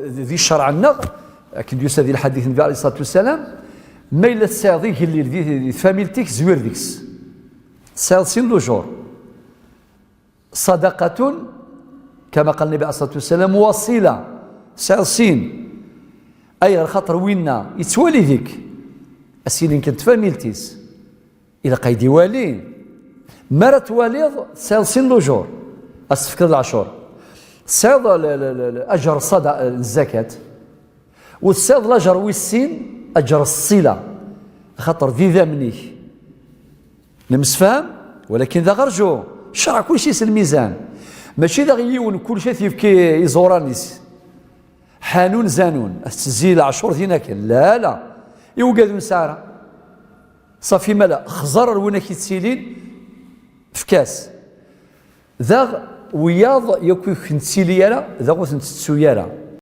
ذي الشرع النغ لكن يسا ذي الحديث النبي عليه الصلاة والسلام ما إلا تساعديك اللي فاميلتيك زوير ديكس سالسين لوجور صدقة كما قال النبي عليه الصلاة والسلام وصيلة سالسين أي غير خاطر وينا يتوالي ذيك السنين كنت فاميلتيس إذا قيدي والين مرة تواليض سالسين لوجور أستفكر العشور سيض أجر الصدقة الزكاة والسيض الأجر والسين أجر الصلة خاطر ذي ذا منيك نمسفهم ولكن ذا غرجو الشرع كل شيء الميزان ماشي ذا غيون كل شيء يبكي يزورانيس حانون زانون الزيل عشور ذيناك لا يوجد مسارة صافي ملا خزر وين كيتسيلين في كاس ذا وياض يكون خنتسيليالا ذا غوث نتسويالا